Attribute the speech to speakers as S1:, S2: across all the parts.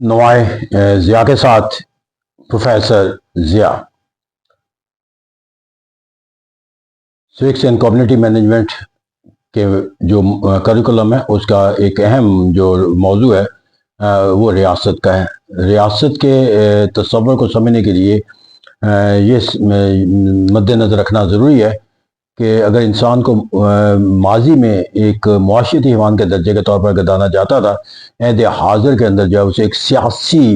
S1: نوائے ضیاء کے ساتھ professor Zia civics and community management کے جو کریکولم ہے اس کا ایک اہم جو موضوع ہے وہ ریاست کا ہے۔ ریاست کے تصور کو سمجھنے کے لیے یہ مد نظر رکھنا ضروری ہے کہ اگر انسان کو ماضی میں ایک معاشرتی حیوان کے درجے کے طور پر گردانا جاتا تھا، عہد حاضر کے اندر جو ہے اسے ایک سیاسی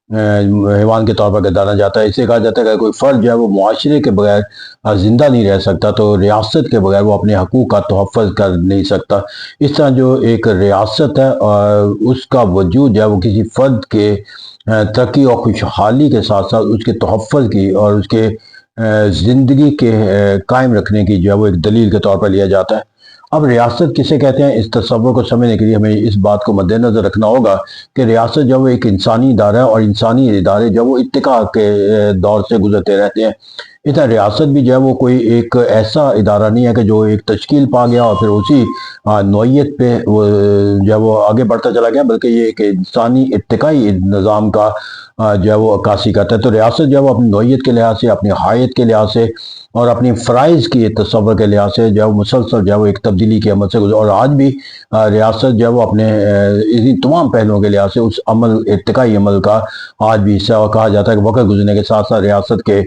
S1: حیوان کے طور پر گردانا جاتا ہے۔ اسے کہا جاتا ہے کہ کوئی فرد جو ہے وہ معاشرے کے بغیر زندہ نہیں رہ سکتا، تو ریاست کے بغیر وہ اپنے حقوق کا تحفظ کر نہیں سکتا۔ اس طرح جو ایک ریاست ہے اس کا وجود جو ہے وہ کسی فرد کے ترقی اور خوشحالی کے ساتھ ساتھ اس کے تحفظ کی اور اس کے زندگی کے قائم رکھنے کی جو ہے وہ ایک دلیل کے طور پر لیا جاتا ہے۔ اب ریاست کسے کہتے ہیں، اس تصور کو سمجھنے کے لیے ہمیں اس بات کو مد نظر رکھنا ہوگا کہ ریاست جو وہ ایک انسانی ادارہ ہے، اور انسانی ادارے جو وہ ارتقاء کے دور سے گزرتے رہتے ہیں۔ اس طرح ریاست بھی جو ہے وہ کوئی ایک ایسا ادارہ نہیں ہے کہ جو ایک تشکیل پا گیا اور پھر اسی نوعیت پہ وہ جو ہے وہ آگے بڑھتا چلا گیا، بلکہ یہ ایک انسانی ارتقائی نظام کا جو ہے وہ عکاسی کرتا ہے۔ تو ریاست جو ہے وہ اپنی نوعیت کے لحاظ سے، اپنی حیت کے لحاظ سے اور اپنی فرائض کی تصور کے لحاظ سے جو ہے وہ مسلسل جو ہے وہ ایک تبدیلی کے عمل سے گزر، اور آج بھی ریاست جو ہے وہ اپنے اسی تمام پہلوؤں کے لحاظ سے اس عمل، ارتقائی عمل کا آج بھی حصہ، اور کہا جاتا ہے کہ وقت گزرنے کے ساتھ ساتھ ریاست کے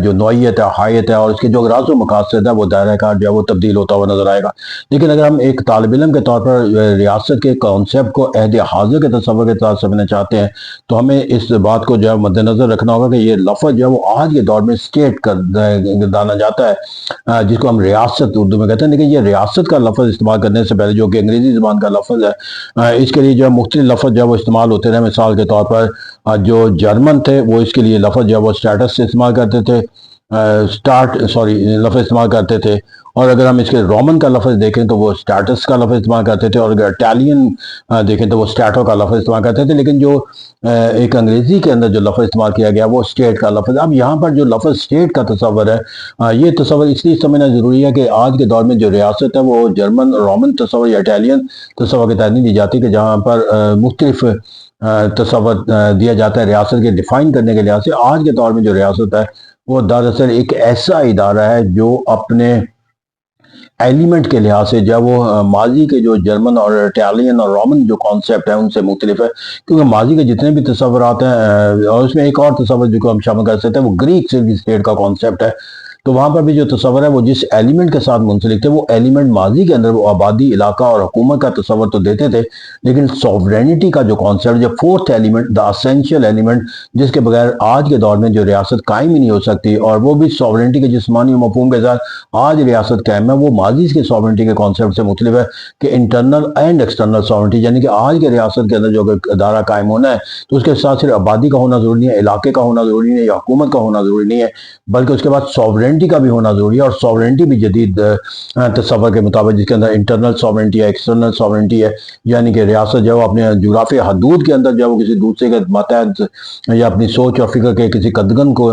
S1: جو نوعیت ہے، حیت ہے اور اس کے جو غراض و مقاصد ہے، وہ دائرہ کار جو ہے وہ تبدیل ہوتا ہوا نظر آئے گا۔ لیکن اگر ہم ایک طالب علم کے طور پر ریاست کے کانسیپٹ کو عہد حاضر کے تصور کے ساتھ سمجھنا چاہتے ہیں تو ہمیں اس بات کو جو ہے مد نظر رکھنا ہوگا کہ یہ لفظ جو ہے وہ آج کے دور میں اسٹیٹ گردانا جاتا ہے، جس کو ہم ریاست اردو میں کہتے ہیں۔ لیکن یہ ریاست کا لفظ استعمال کرنے سے پہلے، جو کہ انگریزی زبان کا لفظ ہے، اس کے لیے جو ہے مختلف لفظ جو ہے وہ استعمال ہوتے رہے۔ مثال کے طور پر جو جرمن تھے وہ اس کے لیے لفظ جو ہے وہ اسٹیٹس سے استعمال کرتے تھے، لفظ استعمال کرتے تھے، اور اگر ہم اس کے رومن کا لفظ دیکھیں تو وہ اسٹیٹس کا لفظ استعمال کرتے تھے، اور اگر اٹیلین دیکھیں تو وہ اسٹیٹو کا لفظ استعمال کرتے تھے۔ لیکن جو ایک انگریزی کے اندر جو لفظ استعمال کیا گیا وہ اسٹیٹ کا لفظ۔ اب یہاں پر جو لفظ اسٹیٹ کا تصور ہے، یہ تصور اس لیے سمجھنا ضروری ہے کہ آج کے دور میں جو ریاست ہے وہ جرمن، رومن تصور یا اٹیلین تصور کے تحت نہیں دی جاتی، کہ جہاں پر مختلف تصور دیا جاتا ہے ریاست کے ڈیفائن کرنے کے لحاظ سے۔ آج کے دور میں جو ریاست ہے وہ دراصل ایک ایسا ادارہ ہے جو اپنے ایلیمنٹ کے لحاظ سے جو ہے وہ ماضی کے جو جرمن اور اٹیلین اور رومن جو کانسیپٹ ہیں ان سے مختلف ہے، کیونکہ ماضی کے جتنے بھی تصورات ہیں، اور اس میں ایک اور تصور جو کو ہم شامل کر سکتے ہیں وہ گریک سٹی اسٹیٹ کا کانسیپٹ ہے۔ تو وہاں پر بھی جو تصور ہے وہ جس ایلیمنٹ کے ساتھ منسلک تھے، وہ ایلیمنٹ ماضی کے اندر وہ آبادی، علاقہ اور حکومت کا تصور تو دیتے تھے، لیکن سوورینٹی کا جو کانسیپٹ، جو fourth element, the essential element, جس کے بغیر آج کے دور میں جو ریاست قائم ہی نہیں ہو سکتی، اور وہ بھی سوورینٹی کے جسمانی مفہوم کے ساتھ آج ریاست قائم ہے، وہ ماضی کے سوورینٹی کے کانسیپٹ سے مختلف ہے کہ انٹرنل اینڈ ایکسٹرنل سوورینٹی، یعنی کہ آج کے ریاست کے اندر جو ادارہ قائم ہونا ہے تو اس کے ساتھ صرف آبادی کا ہونا ضروری نہیں ہے، علاقے کا ہونا ضروری نہیں ہے یا حکومت کا ہونا ضروری نہیں ہے، بلکہ اس کے بعد سوورینٹی کا بھی ہونا ضروری ہے۔ اور سوورینٹی بھی جدید تصور کے مطابق، جس کے اندر انٹرنل سوورینٹی ہے، ایکسٹرنل سوورینٹی ہے، یعنی کہ ریاست جو ہے اپنے جغرافیائی حدود کے اندر جو ہے وہ کسی دوسرے کے ماتحت یا اپنی سوچ اور فکر کے کسی قدغن کو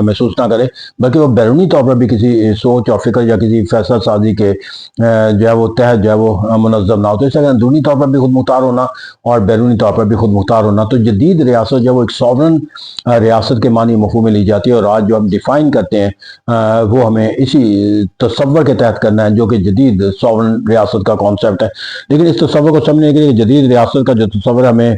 S1: محسوس نہ کرے، بلکہ وہ بیرونی طور پر بھی کسی سوچ اور فکر یا کسی فیصلہ سازی کے جو ہے وہ تحت جو ہے وہ منظم نہ ہو۔ تو اس طرح اندرونی طور پر بھی خود مختار ہونا اور بیرونی طور پر بھی خود مختار ہونا۔ تو جدید ریاست جو ہے وہ ایک سوورن ریاست کے معنی مفہوم میں لی جاتی ہے، اور آج جو ہم ڈیفائن کرتے ہیں وہ ہمیں اسی تصور کے تحت کرنا ہے جو کہ جدید سوورن ریاست کا کانسیپٹ ہے۔ لیکن اس تصور کو سمجھنے کے لیے جدید ریاست کا جو تصور ہمیں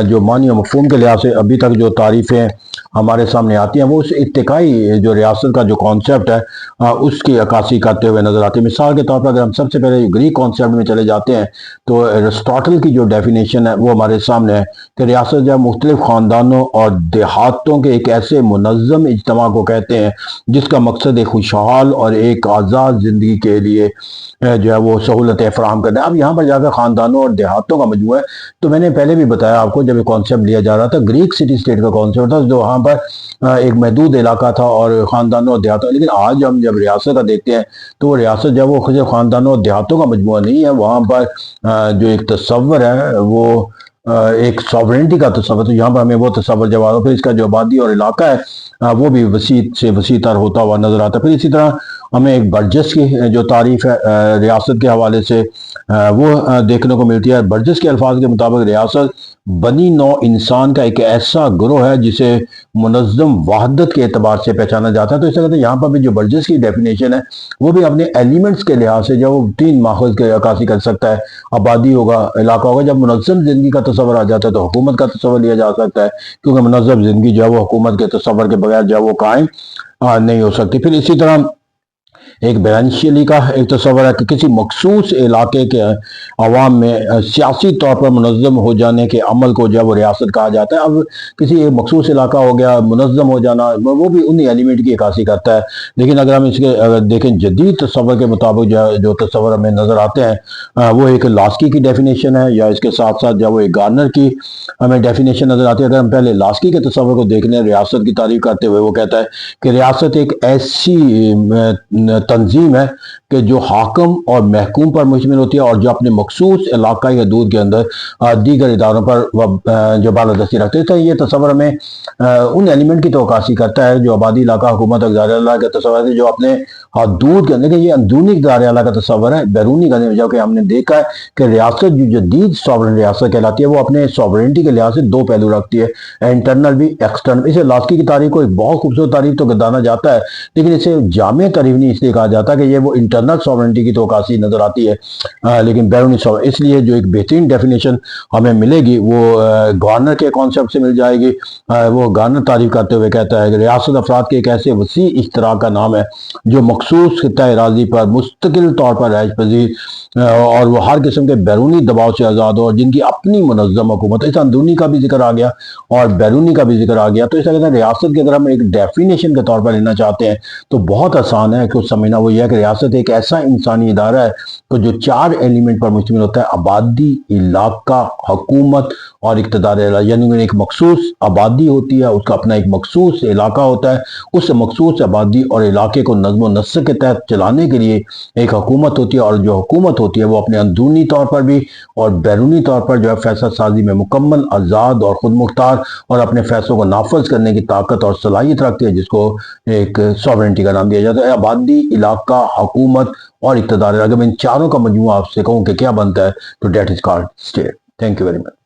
S1: جو معنی و مفہوم کے لحاظ سے ابھی تک جو تعریفیں ہمارے سامنے آتی ہیں، وہ اس ارتقائی جو ریاست کا جو کانسیپٹ ہے اس کی عکاسی کرتے ہوئے نظر آتی ہے۔ مثال کے طور پر اگر ہم سب سے پہلے گریک کانسیپٹ میں چلے جاتے ہیں تو ایرسٹاٹل کی جو ڈیفینیشن ہے وہ ہمارے سامنے ہے کہ ریاست جو ہے مختلف خاندانوں اور دیہاتوں کے ایک ایسے منظم اجتماع کو کہتے ہیں جس کا مقصد ایک خوشحال اور ایک آزاد زندگی کے لیے جو ہے وہ سہولتیں فراہم کرنا ہے۔ اب یہاں پر جا کر خاندانوں اور دیہاتوں کا مجموعہ ہے، تو میں نے پہلے بھی بتایا آپ کو جب یہ کانسیپٹ لیا جا رہا تھا، گریک سٹی اسٹیٹ کا کانسیپٹ تھا، جو وہاں پر ایک محدود علاقہ تھا اور خاندانوں اور دیہاتوں۔ لیکن آج ہم جب ریاست کا دیکھتے ہیں تو وہ ریاست جو ہے وہ خود خاندانوں اور دیہاتوں کا مجموعہ نہیں ہے، وہاں پر جو ایک تصور ہے وہ ایک سوورینٹی کا تصور۔ تو یہاں پر ہمیں وہ تصور جب آتا ہے، پھر اس کا جو آبادی اور علاقہ ہے وہ بھی وسیع سے وسیع تر ہوتا ہوا نظر آتا ہے۔ پھر اسی طرح ہمیں ایک برجس کی جو تعریف ہے ریاست کے حوالے سے وہ دیکھنے کو ملتی ہے۔ برجس کے الفاظ کے مطابق ریاست بنی نو انسان کا ایک ایسا گروہ ہے جسے منظم وحدت کے اعتبار سے پہچانا جاتا ہے۔ تو اس طرح یہاں پر بھی جو برجس کی ڈیفینیشن ہے وہ بھی اپنے ایلیمنٹس کے لحاظ سے جو وہ 3 ماخذ کے عکاسی کر سکتا ہے۔ آبادی ہوگا، علاقہ ہوگا۔ جب منظم زندگی کا تصور آ جاتا ہے تو حکومت کا تصور لیا جا سکتا ہے، کیونکہ منظم زندگی جو ہے وہ حکومت کے تصور کے بغیر جو ہے وہ قائم نہیں ہو سکتی۔ پھر اسی طرح ایک بیلنشیلی کا ایک تصور ہے کہ کسی مخصوص علاقے کے عوام میں سیاسی طور پر منظم ہو جانے کے عمل کو جو ہے وہ ریاست کہا جاتا ہے۔ اب کسی ایک مخصوص علاقہ ہو گیا منظم ہو جانا، وہ بھی انہی ایلیمنٹ کی عکاسی کرتا ہے۔ لیکن اگر ہم اس کے دیکھیں جدید تصور کے مطابق جو تصور ہمیں نظر آتے ہیں وہ ایک لاسکی کی ڈیفینیشن ہے، یا اس کے ساتھ ساتھ جو وہ ایک گارنر کی ہمیں ڈیفینیشن نظر آتی ہے۔ اگر ہم پہلے لاسکی کے تصور کو دیکھ لیں ریاست کی تعریف کرتے ہوئے، وہ کہتا ہے کہ ریاست ایک ایسی تنظیم ہے کہ جو حاکم اور محکوم پر مشتمل ہوتی ہے اور جو اپنے مخصوص علاقائی حدود کے اندر دیگر اداروں پر جو بالادستی رکھتے ہیں۔ یہ تصور ہمیں ان ایلیمنٹ کی توقعاتی کرتا ہے جو آبادی، علاقہ، حکومت، اقدار اعلیٰ کا تصور ہے جو اپنے حدود کے اندر، لیکن یہ اندرونی اقدار اعلیٰ کا تصور ہے، بیرونی کا نہیں، جبکہ ہم نے دیکھا ہے کہ ریاست جو جدید سوورن ریاست کہلاتی ہے وہ اپنے سوورنٹی کے لحاظ سے 2 پہلو رکھتی ہے، انٹرنل بھی، ایکسٹرنل۔ اسے لاسکی کی تعریف کو ایک بہت خوبصورت تعریف تو گردانا جاتا ہے، لیکن اسے جامع تعریف نہیں اس لیے کہا جاتا کہ یہ وہ انٹرنل سوورنٹی کی توقعاتی نظر آتی ہے، لیکن بیرونی سوورنٹی۔ اس لیے جو ایک بہترین ڈیفینیشن ہمیں ملے گی وہ گورنر کے کانسیپٹ سے مل جائے گی۔ وہ گورنر تعریف کرتے ہوئے کہتا ہے کہ ریاست افراد کے ایک ایسے وسیع اشتراک کا نام ہے جو مخصوص خطہ اراضی پر مستقل طور پر رہائش پذیر اور وہ ہر قسم کے بیرونی دباؤ سے آزاد ہو اور جن کی اپنی منظم حکومت ہے۔ اس اندرونی کا بھی ذکر آ گیا اور بیرونی کا بھی ذکر آ گیا۔ تو اس طرح ریاست کے اگر ہم ایک ڈیفینیشن کے طور پر لینا چاہتے ہیں تو بہت آسان ہے کچھ سمجھنا، وہ یہ ہے کہ ریاست ایک ایسا انسانی ادارہ ہے کہ جو 4 ایلیمنٹ پر مشتمل ہوتا ہے: آبادی، علاقہ، حکومت اور اقتدار اعلیٰ۔ یعنی ایک مخصوص آبادی ہوتی ہے، اس کا اپنا ایک مخصوص علاقہ ہوتا ہے، اس مخصوص آبادی اور علاقے کو نظم و نسق کے تحت چلانے کے لیے ایک حکومت ہوتی ہے، اور جو حکومت ہوتی ہے وہ اپنے اندرونی طور پر بھی اور بیرونی طور پر جو ہے فیصلہ سازی میں مکمل آزاد اور خود مختار اور اپنے فیصلوں کو نافذ کرنے کی طاقت اور صلاحیت رکھتی ہے، جس کو ایک سوورنٹی کا نام دیا جاتا ہے۔ آبادی، علاقہ، حکومت اور اقتدار۔ اگر میں ان 4 کا مجموعہ آپ سے کہوں کہ کیا بنتا ہے تو that is called state. Thank you very much.